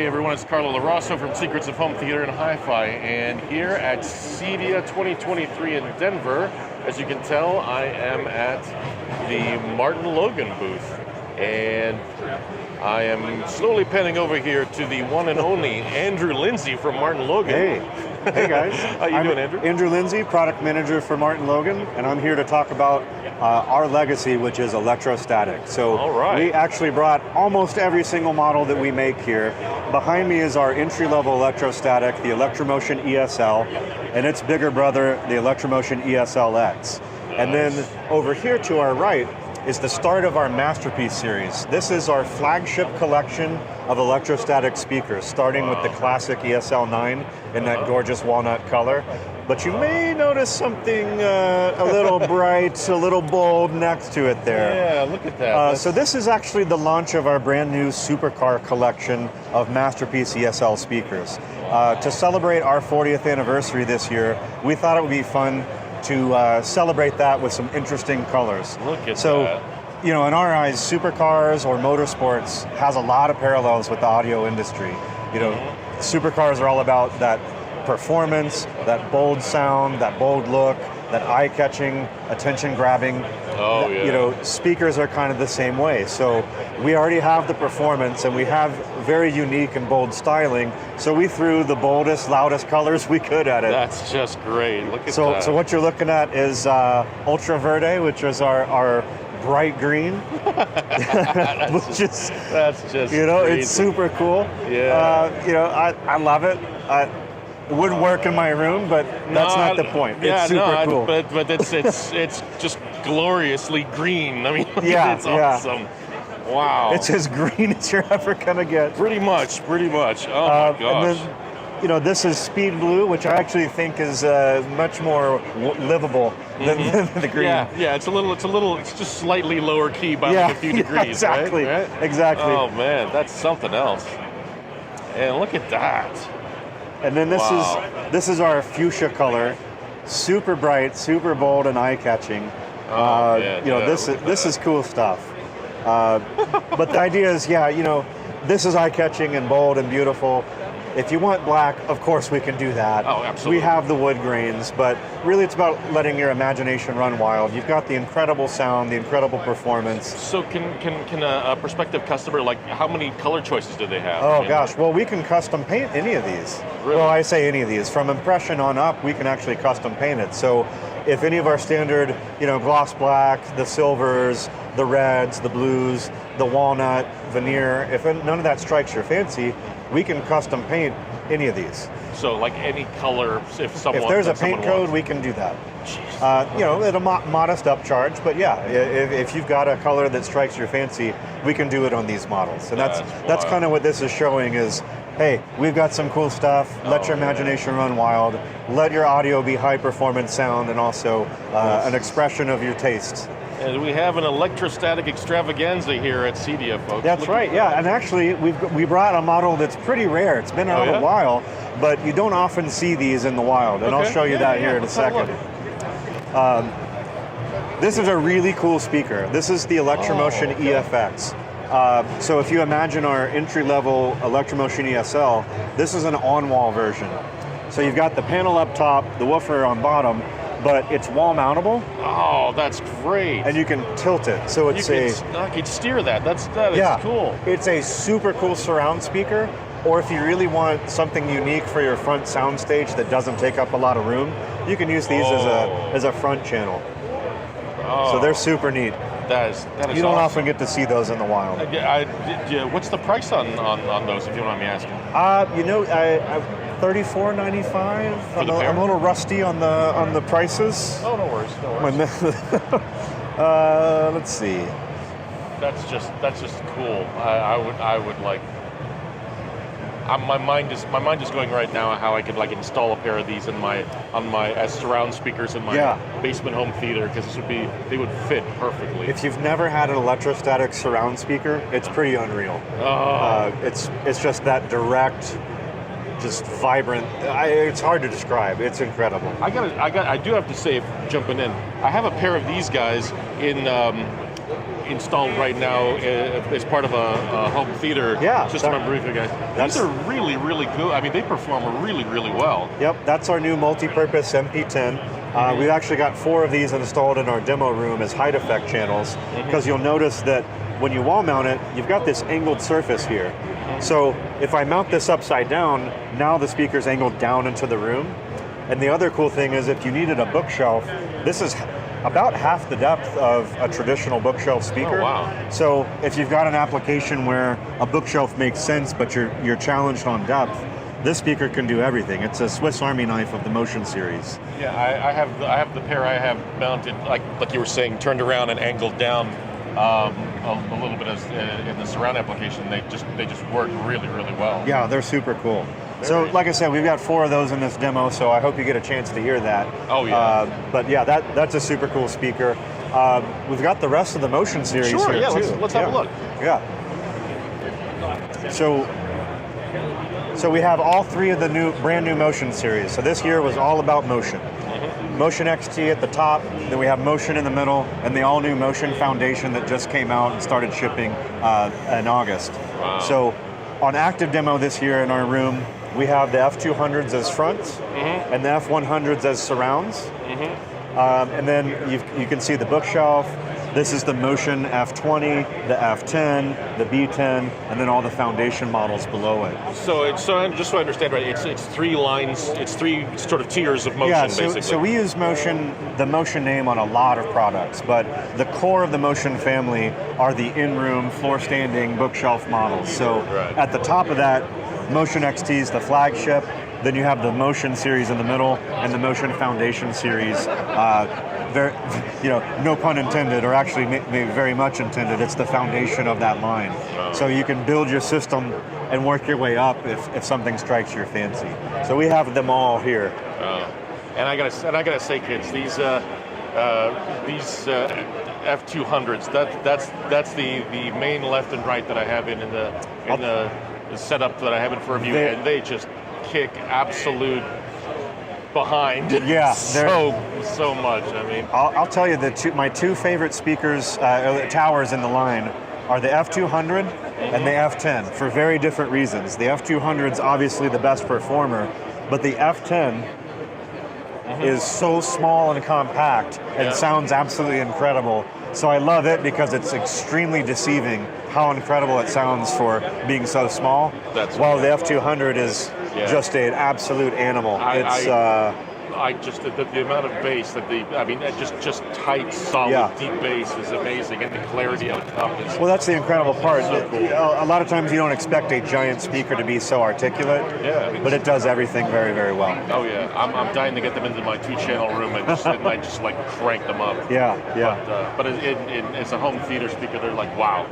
Hey everyone, it's Carlo LaRosso from Secrets of Home Theater and Hi-Fi, and here at CEDIA 2023 in Denver, as you can tell, I am at the MartinLogan booth, and I am slowly panning over here to the one and only Andrew Lindsey from MartinLogan. Hey guys. How you doing, Andrew? Andrew Lindsey, product manager for MartinLogan, and I'm here to talk about our legacy, which is electrostatic. So all right. We actually brought almost every single model that we make here. Behind me is our entry-level electrostatic, the Electromotion ESL, and its bigger brother, the Electromotion ESL-X. And then over here to our right is the start of our Masterpiece series. This is our flagship collection of electrostatic speakers, starting with the classic ESL9 in that gorgeous walnut color. But you may notice something a little bright, a little bold next to it there. Yeah, look at that. So this is actually the launch of our brand new supercar collection of Masterpiece ESL speakers. To celebrate our 40th anniversary this year, we thought it would be fun to celebrate that with some interesting colors. Look at so, that. You know, in our eyes, supercars or motorsports has a lot of parallels with the audio industry. You know, supercars are all about that performance, that bold sound, that bold look, that eye-catching, attention-grabbing. Oh, yeah. You know, speakers are kind of the same way. So we already have the performance, and we have very unique and bold styling. So we threw the boldest, loudest colors we could at it. That's just great. Look at that. So what you're looking at is Ultra Verde, which is our bright green, that's just you know, crazy. it's super cool. Yeah. You know, I love it. It wouldn't work in my room, but that's not the point. It's super cool. But it's just gloriously green. I mean, yeah, it's awesome. Wow. It's as green as you're ever gonna get. Pretty much. Oh my gosh. And then, you know, this is Speed Blue, which I actually think is much more livable than the green. Yeah. It's just slightly lower key by like a few degrees. Exactly. Right? Exactly. Oh man, that's something else. And look at that. And then this is our fuchsia color, super bright, super bold, and eye-catching. You know, this is cool stuff. But the idea is, you know, this is eye-catching and bold and beautiful. If you want black, of course we can do that. Oh, absolutely. We have the wood grains, but really it's about letting your imagination run wild. You've got the incredible sound, the incredible performance. So can a prospective customer, like, how many color choices do they have? Oh gosh, well we can custom paint any of these. Really? Well, I say any of these. From impression on up, we can actually custom paint it. So if any of our standard, you know, gloss black, the silvers, the reds, the blues, the walnut, veneer, if none of that strikes your fancy, we can custom paint any of these. So like any color, if there's a paint code, we can do that. You know, at a modest upcharge, but yeah, if you've got a color that strikes your fancy, we can do it on these models. And that's kind of what this is showing is, hey, we've got some cool stuff. Let your imagination run wild. Let your audio be high performance sound and also an expression of your tastes. And we have an electrostatic extravaganza here at CEDIA, folks. That's right, yeah. And actually, we brought a model that's pretty rare. It's been out a while, but you don't often see these in the wild. And I'll show you that here in a second. This is a really cool speaker. This is the Electromotion EFX. So if you imagine our entry-level Electromotion ESL, this is an on-wall version. So you've got the panel up top, the woofer on bottom, but it's wall mountable. Oh, that's great. And you can tilt it. So it's I could steer that. That is cool. It's a super cool surround speaker, or if you really want something unique for your front soundstage that doesn't take up a lot of room, you can use these as a front channel. So they're super neat. That is you don't awesome. often get to see those in the wild. What's the price on those, if you don't mind me asking? You know, $34.95. I'm a little rusty on the prices. Oh, no worries. Let's see. That's just cool. I would like. My mind is going right now how I could like install a pair of these as surround speakers in my basement home theater, because they would fit perfectly. If you've never had an electrostatic surround speaker, it's pretty unreal. It's just that direct, just vibrant. It's hard to describe. It's incredible. I do have to say, jumping in, I have a pair of these guys in installed right now as part of a home theater system I'm briefing, guys. These are really, really good. I mean, they perform really, really well. Yep, that's our new multi-purpose MP10. We've actually got 4 of these installed in our demo room as height effect channels, because you'll notice that when you wall mount it, you've got this angled surface here. So if I mount this upside down, now the speaker's angled down into the room. And the other cool thing is if you needed a bookshelf, this is about half the depth of a traditional bookshelf speaker. Oh, wow. So if you've got an application where a bookshelf makes sense, but you're challenged on depth, this speaker can do everything. It's a Swiss Army knife of the Motion series. Yeah, I have the pair I have mounted, like you were saying, turned around and angled down a little bit in the surround application. They just work really, really well. Yeah, they're super cool. So, like I said, we've got 4 of those in this demo, so I hope you get a chance to hear that. Oh, yeah. But yeah, that's a super cool speaker. We've got the rest of the Motion series here, yeah, too. let's have a look. Yeah. So we have all 3 of the brand new Motion series. So this year was all about Motion. Motion XT at the top, then we have Motion in the middle, and the all-new Motion Foundation that just came out and started shipping in August. Wow. So on active demo this year in our room, we have the F200s as fronts and the F100s as surrounds. And then you can see the bookshelf. This is the Motion F20, the F10, the B10, and then all the foundation models below it. So just so I understand right, it's 3 lines, it's 3 sort of tiers of Motion, basically. So we use the Motion name on a lot of products, but the core of the Motion family are the in-room, floor-standing bookshelf models. So at the top of that, Motion XT is the flagship. Then you have the Motion series in the middle, and the Motion Foundation series. No pun intended, or actually maybe very much intended. It's the foundation of that line. So you can build your system and work your way up if something strikes your fancy. So we have them all here. And I gotta say, kids, these F200s. That's the main left and right that I have in the setup that I have in for review, and they just kick absolute behind. Yeah, so much. I mean, I'll tell you my 2 favorite speakers, towers in the line are the F200 and the F10 for very different reasons. The F200 is obviously the best performer, but the F10 is so small and compact and sounds absolutely incredible. So I love it because it's extremely deceiving how incredible it sounds for being so small. While the F200 is just an absolute animal. The amount of bass just tight, solid, deep bass is amazing, and the clarity of the top is. Well, that's the incredible part. So cool. A lot of times you don't expect a giant speaker to be so articulate, but it does everything very, very well. Oh yeah, I'm dying to get them into my 2-channel room and just like crank them up. Yeah. But as a home theater speaker, they're like wow,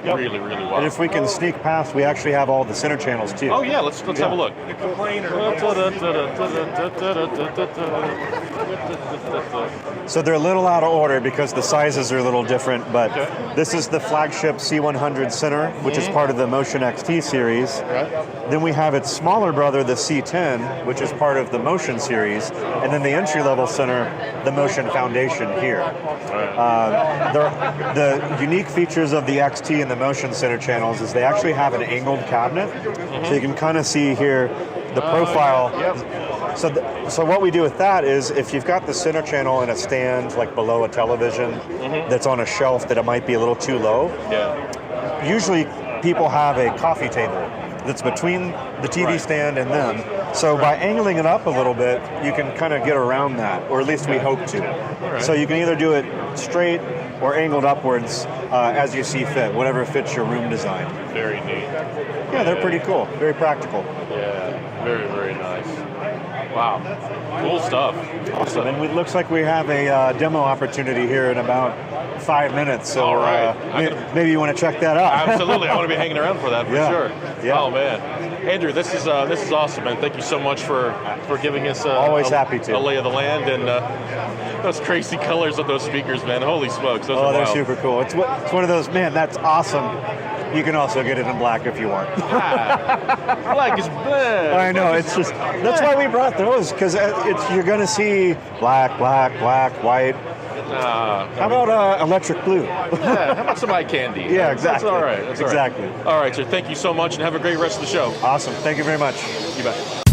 really, really wow. And if we can sneak past, we actually have all the center channels too. Oh yeah, let's have a look. So they're a little out of order because the sizes are a little different, but this is the flagship C100 center, which is part of the Motion XT series. Then we have its smaller brother, the C10, which is part of the Motion series, and then the entry-level center, the Motion Foundation here. The unique features of the XT and the Motion center channels is they actually have an angled cabinet, so you can kind of see here the profile. So what we do with that is if you've got the center channel in a stand like below a television that's on a shelf that it might be a little too low, usually people have a coffee table that's between the TV stand and them. So by angling it up a little bit, you can kind of get around that, or at least we hope to. So you can either do it straight or angled upwards as you see fit, whatever fits your room design. Very neat. Yeah, they're pretty cool, very practical. Yeah, very, very nice. Wow, cool stuff. Awesome, and it looks like we have a demo opportunity here in about 5 minutes. So all right. Maybe you want to check that out. Absolutely, I want to be hanging around for that for sure. Yeah. Oh man, Andrew, this is awesome, man. Thank you so much for giving us always happy to a lay of the land and those crazy colors of those speakers, man. Holy smokes, those are they're wild. super cool. It's one of those, man. That's awesome. You can also get it in black if you want. Black is bad. I know. It's just that's why we brought those, because you're going to see black, white. How about electric blue? Yeah, how about some eye candy? Yeah, exactly. That's all right. That's exactly. All right, sir. Thank you so much, and have a great rest of the show. Awesome. Thank you very much. You bet.